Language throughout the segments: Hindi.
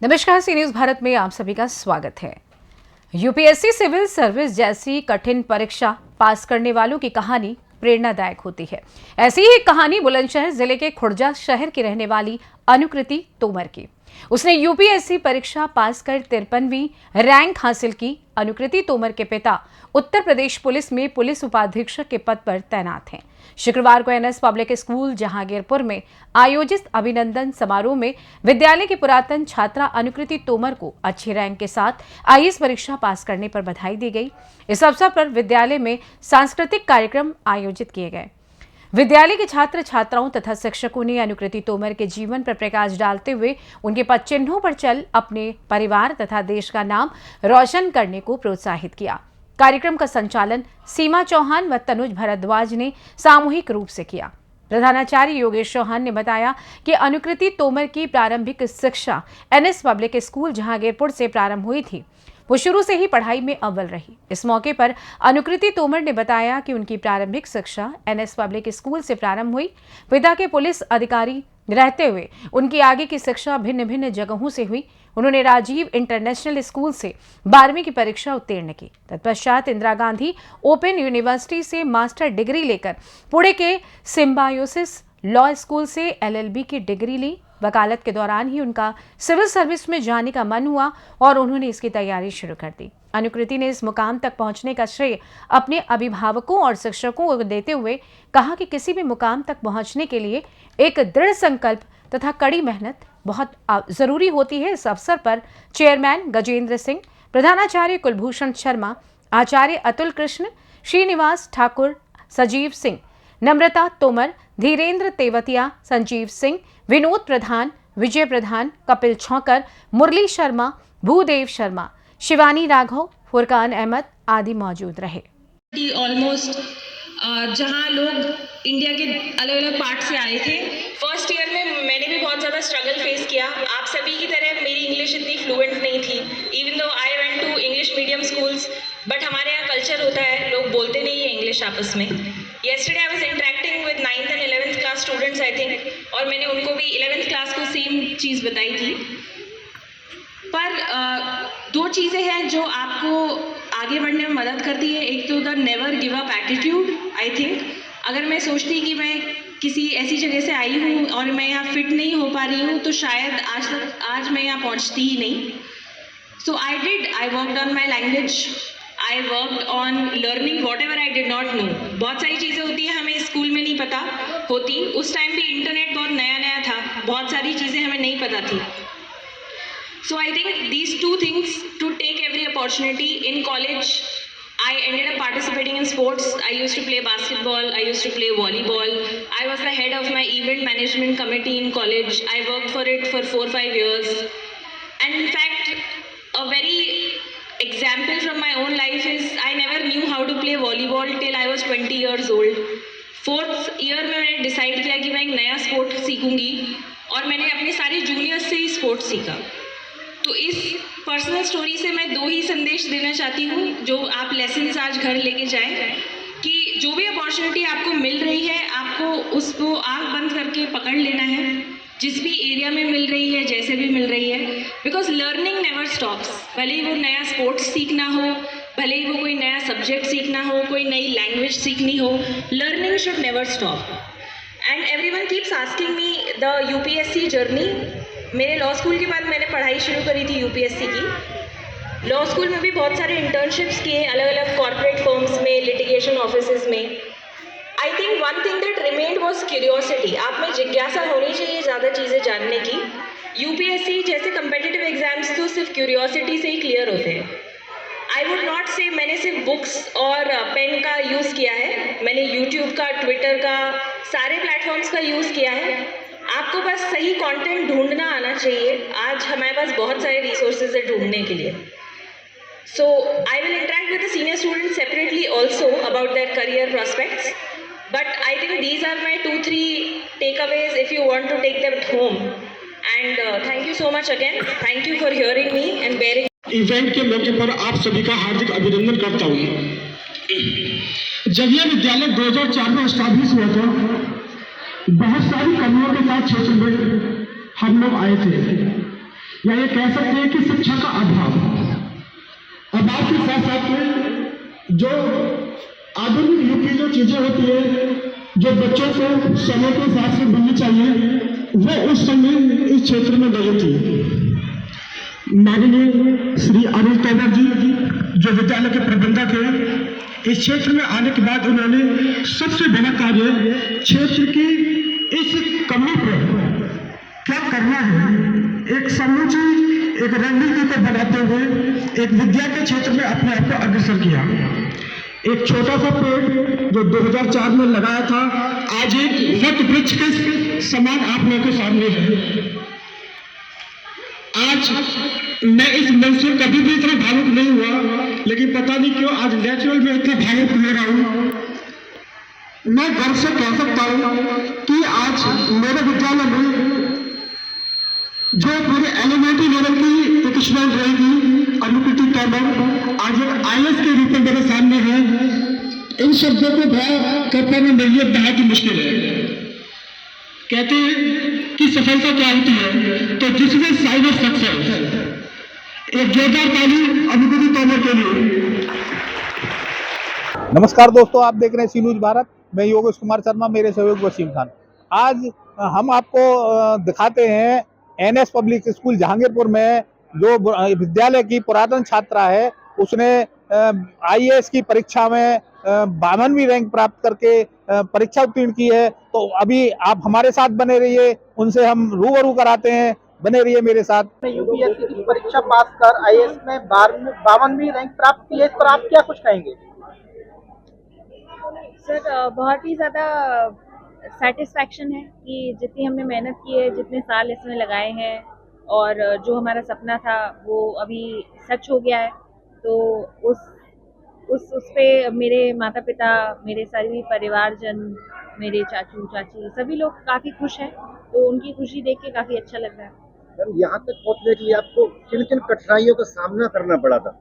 नमस्कार, सी न्यूज भारत में आप सभी का स्वागत है। यूपीएससी सिविल सर्विस जैसी कठिन परीक्षा पास करने वालों की कहानी प्रेरणादायक होती है। ऐसी ही कहानी बुलंदशहर जिले के खुर्जा शहर की रहने वाली अनुकृति तोमर की। उसने यूपीएससी परीक्षा पास कर 53वीं रैंक हासिल की। अनुकृति तोमर के पिता उत्तर प्रदेश पुलिस में पुलिस उपाधीक्षक के पद पर तैनात हैं। शुक्रवार को एनएस पब्लिक स्कूल जहांगीरपुर में आयोजित अभिनंदन समारोह में विद्यालय की पुरातन छात्रा अनुकृति तोमर को अच्छी रैंक के साथ आईएएस परीक्षा पास करने पर बधाई दी गई। इस अवसर पर विद्यालय में सांस्कृतिक कार्यक्रम आयोजित किए गए। विद्यालय के छात्र छात्राओं तथा शिक्षकों ने अनुकृति तोमर के जीवन पर प्रकाश डालते हुए उनके पद चिन्हों पर चल अपने परिवार तथा देश का नाम रोशन करने को प्रोत्साहित किया। कार्यक्रम का संचालन सीमा चौहान व तनुज भारद्वाज ने सामूहिक रूप से किया। प्रधानाचार्य योगेश चौहान ने बताया कि अनुकृति तोमर की प्रारंभिक शिक्षा एनएस पब्लिक स्कूल जहांगीरपुर से प्रारंभ हुई थी। वो शुरू से ही पढ़ाई में अव्वल रही। इस मौके पर अनुकृति तोमर ने बताया कि उनकी प्रारंभिक शिक्षा एनएस पब्लिक स्कूल से प्रारंभ हुई। पिता के पुलिस अधिकारी रहते हुए उनकी आगे की शिक्षा भिन्न भिन्न जगहों से हुई। उन्होंने राजीव इंटरनेशनल स्कूल से 12वीं की परीक्षा उत्तीर्ण की। तत्पश्चात इंदिरा गांधी ओपन यूनिवर्सिटी से मास्टर डिग्री लेकर पुणे के सिम्बायोसिस लॉ स्कूल से एलएलबी की डिग्री ली। वकालत के दौरान ही उनका सिविल सर्विस में जाने का मन हुआ और उन्होंने इसकी तैयारी शुरू कर दी। अनुकृति ने इस मुकाम तक पहुंचने का श्रेय अपने अभिभावकों और शिक्षकों को देते हुए कहा कि किसी भी मुकाम तक पहुंचने के लिए एक दृढ़ संकल्प तथा कड़ी मेहनत बहुत जरूरी होती है। इस अवसर पर चेयरमैन गजेंद्र सिंह, प्रधानाचार्य कुलभूषण शर्मा, आचार्य अतुल कृष्ण, श्रीनिवास ठाकुर, सजीव सिंह, नम्रता तोमर, धीरेन्द्र तेवतिया, संजीव सिंह, विनोद प्रधान, विजय प्रधान, कपिल छौकर, मुरली शर्मा, भूदेव शर्मा, शिवानी राघव, फुरकान अहमद आदि मौजूद रहे। ऑलमोस्ट जहां लोग इंडिया के अलग अलग पार्ट से आए थे। फर्स्ट ईयर में मैंने भी बहुत ज़्यादा स्ट्रगल फेस किया। आप सभी की तरह मेरी इंग्लिश इतनी फ्लुएंट नहीं थी। Even though I went to English medium schools, but हमारे यहाँ कल्चर होता है, लोग बोलते नहीं है इंग्लिश आपस में। Yesterday I was interacting with 9th and 11th class students I think, और मैंने उनको भी 11th क्लास को सेम चीज़ बताई थी। पर दो चीज़ें हैं जो आपको आगे बढ़ने में मदद करती है। एक तो the never give up attitude. I think अगर मैं सोचती कि मैं किसी ऐसी जगह से आई हूँ और मैं यहाँ फिट नहीं हो पा रही हूँ तो शायद आज मैं यहाँ पहुँचती ही नहीं। So I worked on my language, I worked on learning whatever I did not know. बहुत सारी चीज़ें होती है हमें स्कूल में नहीं पता होती। उस टाइम पे इंटरनेट बहुत नया नया था, बहुत सारी चीज़ें हमें नहीं पता थी। So I think these two things to take every opportunity. In college, I ended up participating in sports. I used to play basketball, I used to play volleyball. I was the head of my event management committee in college. I worked for it for 4-5 years. And in fact, a very example from my own life is I never knew how to play volleyball till I was 20 years old. 4th year में मैंने डिसाइड किया कि मैं एक नया स्पोर्ट सीखूंगी और मैंने अपने सारे जूनियर्स से ही स्पोर्ट सीखा। तो इस पर्सनल स्टोरी से मैं 2 ही संदेश देना चाहती हूँ जो आप लेसन्स आज घर लेके जाएं, कि जो भी अपॉर्चुनिटी आपको मिल रही है आपको उसको आंख बंद करके पकड़ लेना है, जिस भी एरिया में मिल रही है, जैसे भी मिल रही है। Because learning never stops. भले ही वो नया स्पोर्ट्स सीखना हो, भले ही वो कोई नया सब्जेक्ट सीखना हो, कोई नई लैंग्वेज सीखनी हो, learning should never stop. And everyone keeps asking me the UPSC journey. मेरे लॉ स्कूल के बाद मैंने पढ़ाई शुरू करी थी यूपीएससी की। लॉ स्कूल में भी बहुत सारे इंटर्नशिप्स किए अलग अलग कॉर्पोरेट फर्म्स में, लिटिगेशन ऑफिसेज में। I think one thing that remained was curiosity. आप में जिज्ञासा होनी चाहिए ज़्यादा चीज़ें जानने की। यूपीएससी जैसे कम्पिटिटिव एग्जाम्स तो सिर्फ क्यूरियोसिटी से ही क्लियर होते हैं। आई वुड नॉट से मैंने सिर्फ बुक्स और पेन का यूज़ किया है, मैंने यूट्यूब का, ट्विटर का, सारे प्लेटफॉर्म्स का यूज़ किया है। आपको बस सही कंटेंट ढूंढना आना चाहिए। आज हमारे पास बहुत सारे रिसोर्सेज है ढूंढने के लिए। So I will interact with the senior students separately also about their career prospects, but I think these are my 2-3 takeaways if you want to take them at home. And thank you so much again, thank you for hearing me and bearing. Event के मौके पर आप सभी का हार्दिक अभिनंदन करता हूँ। जब यह विद्यालय 2004 में स्टैब्लिश हुआ था, बहुत सारी कमियों के साथ क्षेत्र में हम लोग आए थे, या ये कह सकते हैं कि शिक्षा का अभाव के साथ साथ में जो आधुनिक युग की जो चीजें होती है, जो बच्चों को समय के हिसाब से मिलनी चाहिए, वो उस समय इस क्षेत्र में नहीं थी। माननीय श्री अनिल तोमर जी, जो विद्यालय के प्रबंधक हैं, इस क्षेत्र में आने के बाद उन्होंने सबसे बड़ा कार्य क्षेत्र की इस कमी पर क्या करना है, एक समूची एक रणनीति को बनाते हुए एक विद्या के क्षेत्र में अपने आप को अग्रसर किया। एक छोटा सा पेड़ जो 2004 में लगाया था, आज एक वट वृक्ष के समान आप लोगों के सामने है। आज मैं इस मंच पर कभी भी इतना भावुक नहीं हुआ, लेकिन पता नहीं क्यों आज नेचुरल में इतना भावुक हो रहा हूँ। मैं गर्व से कह सकता हूँ कि आज मेरे विद्यालय में जो मेरे एलिमेंट्री लेवल की एक स्टूडेंट रहेगी अनुकृति तोमर, आज एक IAS के रूप में मेरे सामने है। इन शब्दों को बयां कर पाना मेरे लिए बहुत ही मुश्किल है। कहते हैं कि सफलता क्या होती है, तो जिसमें साइन ऑफ सक्सेस। एक जोरदार ताली अनुकृति तोमर के लिए। नमस्कार दोस्तों, आप देख रहे हैं सी न्यूज भारत। मैं योगेश कुमार शर्मा, मेरे सहयोगी वसीम खान। आज हम आपको दिखाते हैं NS पब्लिक स्कूल जहांगीरपुर में जो विद्यालय की पुरातन छात्रा है, उसने IAS की परीक्षा में 52वीं रैंक प्राप्त करके परीक्षा उत्तीर्ण की है। तो अभी आप हमारे साथ बने रहिए, उनसे हम रूबरू कराते हैं। बने रहिए मेरे साथ। UPSC की परीक्षा पास कर IAS में 52वीं रैंक प्राप्त की है, इस पर आप क्या कुछ कहेंगे? सर, बहुत ही ज़्यादा सेटिस्फैक्शन है कि जितनी हमने मेहनत की है, जितने साल इसमें लगाए हैं, और जो हमारा सपना था वो अभी सच हो गया है। तो उस पे मेरे माता पिता, मेरे सभी परिवारजन, मेरे चाचू चाची सभी लोग काफ़ी खुश हैं। तो उनकी खुशी देख के काफ़ी अच्छा लग रहा है। मैम, यहाँ तक पहुँचने के लिए आपको किन किन कठिनाइयों का सामना करना पड़ा था?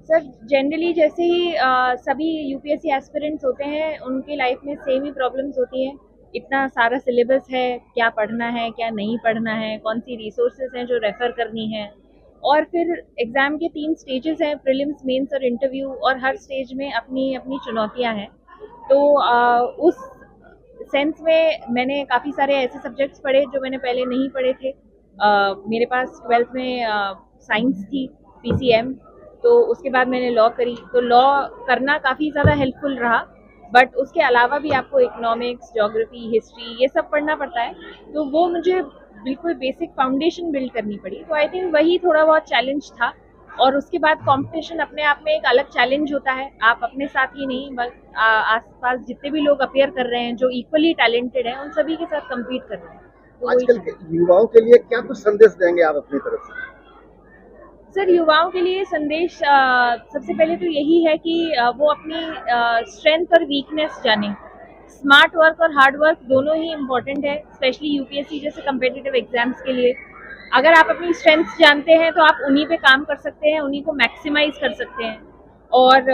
सर, जनरली जैसे ही सभी UPSC एस्पिरेंट्स होते हैं, उनकी लाइफ में सेम ही प्रॉब्लम्स होती हैं। इतना सारा सिलेबस है, क्या पढ़ना है, क्या नहीं पढ़ना है, कौन सी रिसोर्सेज हैं जो रेफ़र करनी है, और फिर एग्ज़ाम के 3 स्टेजेस हैं, प्रीलिम्स, मेंस और इंटरव्यू, और हर स्टेज में अपनी अपनी चुनौतियां हैं। तो उस सेंस में मैंने काफ़ी सारे ऐसे सब्जेक्ट्स पढ़े जो मैंने पहले नहीं पढ़े थे। मेरे पास 12th में साइंस थी, PCM, तो उसके बाद मैंने लॉ करी। तो लॉ करना काफ़ी ज़्यादा हेल्पफुल रहा, बट उसके अलावा भी आपको इकोनॉमिक्स, ज्योग्राफी, हिस्ट्री ये सब पढ़ना पड़ता है। तो वो मुझे बिल्कुल बेसिक फाउंडेशन बिल्ड करनी पड़ी। तो आई थिंक वही थोड़ा बहुत चैलेंज था। और उसके बाद कंपटीशन अपने आप में एक अलग चैलेंज होता है। आप अपने साथ ही नहीं, बल्कि आसपास जितने भी लोग अपेयर कर रहे हैं जो इक्वली टैलेंटेड हैं, उन सभी के साथ कम्पीट कर रहे हैं। तो आजकल के युवाओं के लिए क्या कुछ संदेश देंगे आप अपनी तरफ से? सर, युवाओं के लिए संदेश सबसे पहले तो यही है कि वो अपनी स्ट्रेंथ और वीकनेस जानें। स्मार्ट वर्क और हार्ड वर्क दोनों ही इम्पॉर्टेंट है, स्पेशली UPSC जैसे कम्पिटिटिव एग्जाम्स के लिए। अगर आप अपनी स्ट्रेंथ्स जानते हैं तो आप उन्हीं पे काम कर सकते हैं, उन्हीं को मैक्सिमाइज कर सकते हैं। और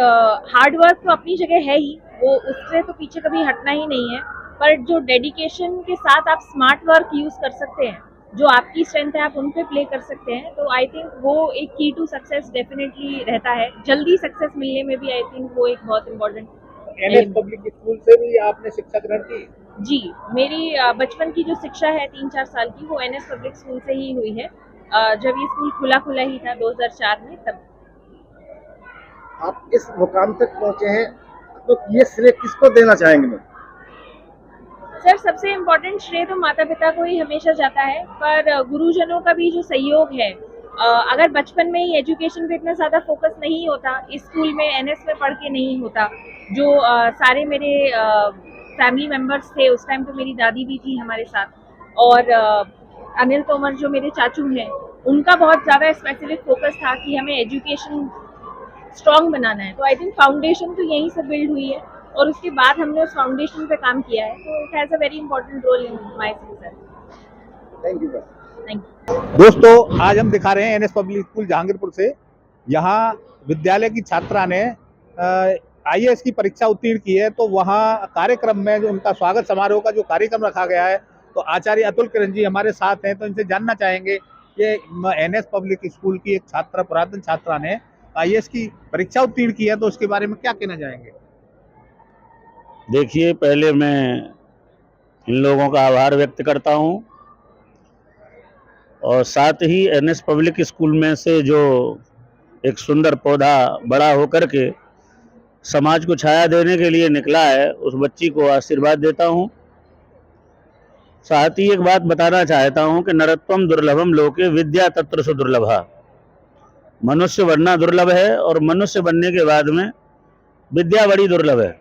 हार्ड वर्क तो अपनी जगह है ही, वो उससे तो पीछे कभी हटना ही नहीं है। पर जो डेडिकेशन के साथ आप स्मार्ट वर्क यूज़ कर सकते हैं, जो आपकी स्ट्रेंथ है आप उन पे प्ले कर सकते हैं। तो आई थिंक वो एक की टू सक्सेस डेफिनेटली रहता है। जल्दी सक्सेस मिलने में भी आई थिंक वो एक बहुत इम्पोर्टेंट। NS पब्लिक स्कूल से भी आपने शिक्षा ग्रहण की? जी, मेरी बचपन की जो शिक्षा है 3-4 साल की, वो NS पब्लिक स्कूल से ही हुई है। जब ये स्कूल खुला ही था 2004 में, तब। आप इस मुकाम तक पहुँचे हैं, तो ये श्रेय किसको देना चाहेंगे मैम? सर, सबसे इम्पोर्टेंट श्रेय तो माता पिता को ही हमेशा जाता है, पर गुरुजनों का भी जो सहयोग है, अगर बचपन में ही एजुकेशन पे इतना ज़्यादा फोकस नहीं होता, इस स्कूल में NS में पढ़ के नहीं होता, जो सारे मेरे फैमिली मेम्बर्स थे, उस टाइम तो मेरी दादी भी थी हमारे साथ, और अनिल तोमर जो मेरे चाचू हैं, उनका बहुत ज़्यादा स्पेसिफिक फोकस था कि हमें एजुकेशन स्ट्रॉन्ग बनाना है। तो आई थिंक फाउंडेशन तो यहीं से बिल्ड हुई है, और उसके बाद हमने उस फाउंडेशन पे काम किया है। तो it has a very important role in my success. Thank you. Thank you. दोस्तों, आज हम दिखा रहे हैं NS पब्लिक स्कूल जहांगीरपुर से। यहाँ विद्यालय की छात्रा ने आईएएस की परीक्षा उत्तीर्ण की है, तो वहाँ कार्यक्रम में जो उनका स्वागत समारोह का जो कार्यक्रम रखा गया है, तो आचार्य अतुल किरण जी हमारे साथ हैं, तो इनसे जानना चाहेंगे कि एनएस पब्लिक स्कूल की एक छात्रा, पुरातन छात्रा ने आईएएस की परीक्षा उत्तीर्ण की है, तो उसके बारे में क्या कहना चाहेंगे? देखिए, पहले मैं इन लोगों का आभार व्यक्त करता हूं और साथ ही एनएस पब्लिक स्कूल में से जो एक सुंदर पौधा बड़ा होकर के समाज को छाया देने के लिए निकला है, उस बच्ची को आशीर्वाद देता हूं। साथ ही एक बात बताना चाहता हूं कि नरत्वम दुर्लभम लोके विद्या तत्र सुदुर्लभा। मनुष्य बनना दुर्लभ है और मनुष्य बनने के बाद में विद्या बड़ी दुर्लभ है।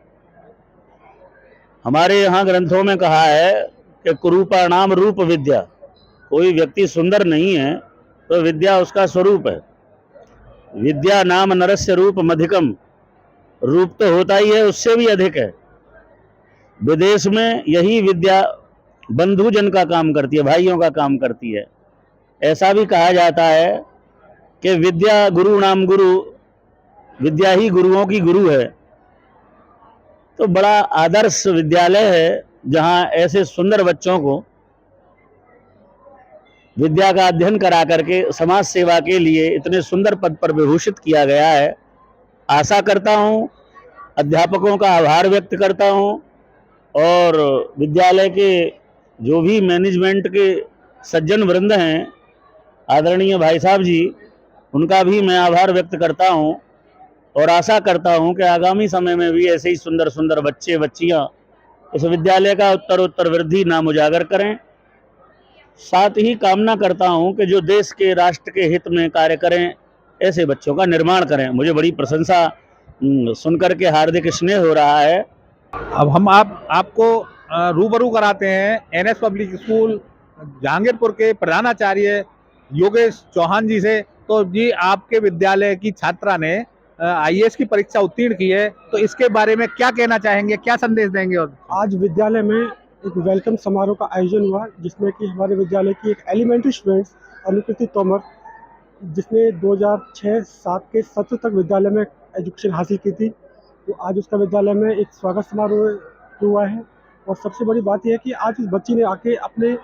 हमारे यहाँ ग्रंथों में कहा है कि कुरूपाणाम रूप विद्या। कोई व्यक्ति सुंदर नहीं है तो विद्या उसका स्वरूप है। विद्या नाम नरस्य रूप मधिकम। रूप तो होता ही है, उससे भी अधिक है। विदेश में यही विद्या बंधुजन का काम करती है, भाइयों का काम करती है। ऐसा भी कहा जाता है कि विद्या गुरु नाम गुरु, विद्या ही गुरुओं की गुरु है। तो बड़ा आदर्श विद्यालय है जहां ऐसे सुंदर बच्चों को विद्या का अध्ययन करा करके समाज सेवा के लिए इतने सुंदर पद पर विभूषित किया गया है। आशा करता हूं, अध्यापकों का आभार व्यक्त करता हूं और विद्यालय के जो भी मैनेजमेंट के सज्जन वृंद हैं, आदरणीय भाई साहब जी, उनका भी मैं आभार व्यक्त करता हूं और आशा करता हूं कि आगामी समय में भी ऐसे ही सुंदर सुंदर बच्चे बच्चियां इस विद्यालय का उत्तरोत्तर वृद्धि नाम उजागर करें। साथ ही कामना करता हूं कि जो देश के राष्ट्र के हित में कार्य करें, ऐसे बच्चों का निर्माण करें। मुझे बड़ी प्रशंसा सुनकर के हार्दिक स्नेह हो रहा है। अब हम आपको रूबरू कराते हैं एनएस पब्लिक स्कूल जहांगीरपुर के प्रधानाचार्य योगेश चौहान जी से। तो जी, आपके विद्यालय की छात्रा ने आईएएस की परीक्षा उत्तीर्ण की है, तो इसके बारे में क्या कहना चाहेंगे, क्या संदेश देंगे? और आज विद्यालय में एक वेलकम समारोह का आयोजन हुआ, जिसमें कि हमारे विद्यालय की एक एलिमेंट्री स्टूडेंट्स अनुकृति तोमर, जिसने 2006-07 के सत्र तक विद्यालय में एजुकेशन हासिल की थी, तो आज उसका विद्यालय में एक स्वागत समारोह हुआ है। और सबसे बड़ी बात यह है कि आज इस बच्ची ने आके अपने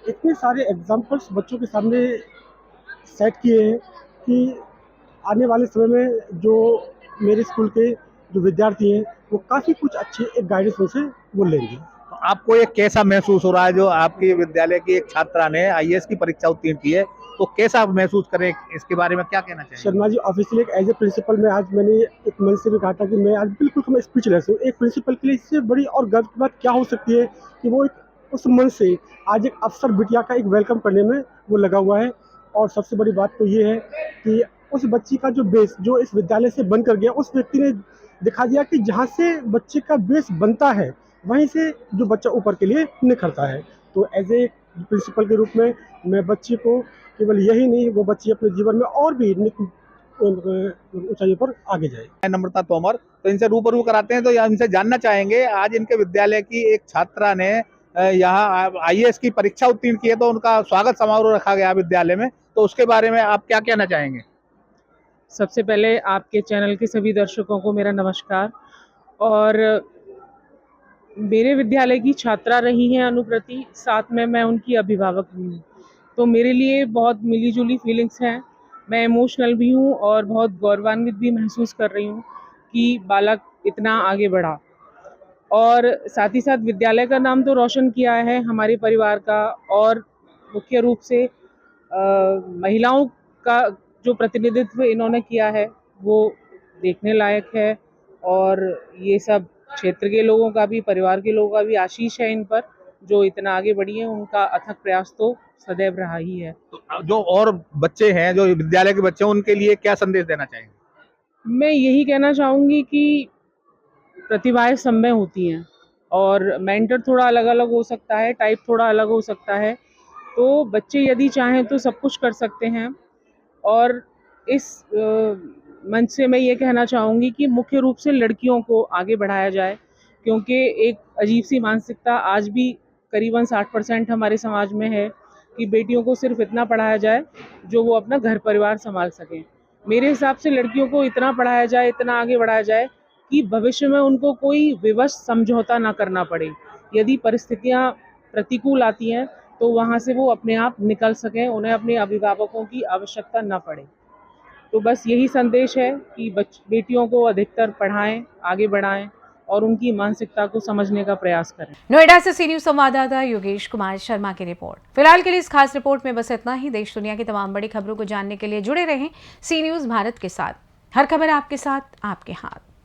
इतने सारे एग्जाम्पल्स बच्चों के सामने सेट किए हैं कि आने वाले समय में जो मेरे स्कूल के जो विद्यार्थी हैं, वो काफ़ी कुछ अच्छे एक गाइडेंस उनसे वो लेंगे। तो आपको ये कैसा महसूस हो रहा है, जो आपके विद्यालय की एक छात्रा ने आईएएस की परीक्षा उत्तीर्ण की है, तो कैसा महसूस करें, इसके बारे में क्या कहना चाहिए? शर्मा जी, ऑफिशियली एक एज ए प्रिंसिपल में आज मैंने एक मंच से भी कहा था कि मैं आज बिल्कुल स्पीचलेस हूँ। एक प्रिंसिपल के लिए इससे बड़ी और गर्व की बात क्या हो सकती है कि वो उस मंच से आज एक अफसर बिटिया का एक वेलकम करने में वो लगा हुआ है। और सबसे बड़ी बात तो ये है कि उस बच्ची का जो बेस जो इस विद्यालय से बन कर गया, उस व्यक्ति ने दिखा दिया कि जहाँ से बच्चे का बेस बनता है, वहीं से जो बच्चा ऊपर के लिए निखरता है। तो एज ए प्रिंसिपल के रूप में मैं बच्ची को केवल यही नहीं, वो बच्ची अपने जीवन में और भी ऊंचाइयों पर आगे जाए। नम्रता तोमर, तो इनसे रूबरू कराते हैं, तो इनसे जानना चाहेंगे, आज इनके विद्यालय की एक छात्रा ने यहाँ आईएएस की परीक्षा उत्तीर्ण की है, तो उनका स्वागत समारोह रखा गया विद्यालय में, तो उसके बारे में आप क्या कहना चाहेंगे? सबसे पहले आपके चैनल के सभी दर्शकों को मेरा नमस्कार। और मेरे विद्यालय की छात्रा रही हैं अनुकृति, साथ में मैं उनकी अभिभावक भी हूँ, तो मेरे लिए बहुत मिलीजुली फीलिंग्स हैं। मैं इमोशनल भी हूँ और बहुत गौरवान्वित भी महसूस कर रही हूँ कि बालक इतना आगे बढ़ा, और साथ ही साथ विद्यालय का नाम तो रोशन किया है हमारे परिवार का, और मुख्य रूप से महिलाओं का जो प्रतिनिधित्व इन्होंने किया है वो देखने लायक है। और ये सब क्षेत्र के लोगों का भी, परिवार के लोगों का भी आशीष है इन पर, जो इतना आगे बढ़ी है। उनका अथक प्रयास तो सदैव रहा ही है। तो जो और बच्चे हैं, जो विद्यालय के बच्चे हैं, उनके लिए क्या संदेश देना चाहेंगे? मैं यही कहना चाहूँगी कि प्रतिभाएं सब में होती हैं और मेंटर थोड़ा अलग अलग हो सकता है, टाइप थोड़ा अलग हो सकता है, तो बच्चे यदि चाहें तो सब कुछ कर सकते हैं। और इस मंच से मैं ये कहना चाहूँगी कि मुख्य रूप से लड़कियों को आगे बढ़ाया जाए, क्योंकि एक अजीब सी मानसिकता आज भी करीबन 60% हमारे समाज में है कि बेटियों को सिर्फ इतना पढ़ाया जाए जो वो अपना घर परिवार संभाल सकें। मेरे हिसाब से लड़कियों को इतना पढ़ाया जाए, इतना आगे बढ़ाया जाए कि भविष्य में उनको कोई विवश समझौता ना करना पड़े। यदि परिस्थितियां प्रतिकूल आती हैं तो वहाँ से वो अपने आप निकल सकें, उन्हें अपने अभिभावकों की आवश्यकता न पड़े। तो बस यही संदेश है कि बेटियों को अधिकतर पढ़ाएं, आगे बढ़ाएं और उनकी मानसिकता को समझने का प्रयास करें। नोएडा से सी न्यूज संवाददाता योगेश कुमार शर्मा की रिपोर्ट। फिलहाल के लिए इस खास रिपोर्ट में बस इतना ही। देश दुनिया की तमाम बड़ी खबरों को जानने के लिए जुड़े रहें सी न्यूज भारत के साथ। हर खबर आपके साथ, आपके हाथ।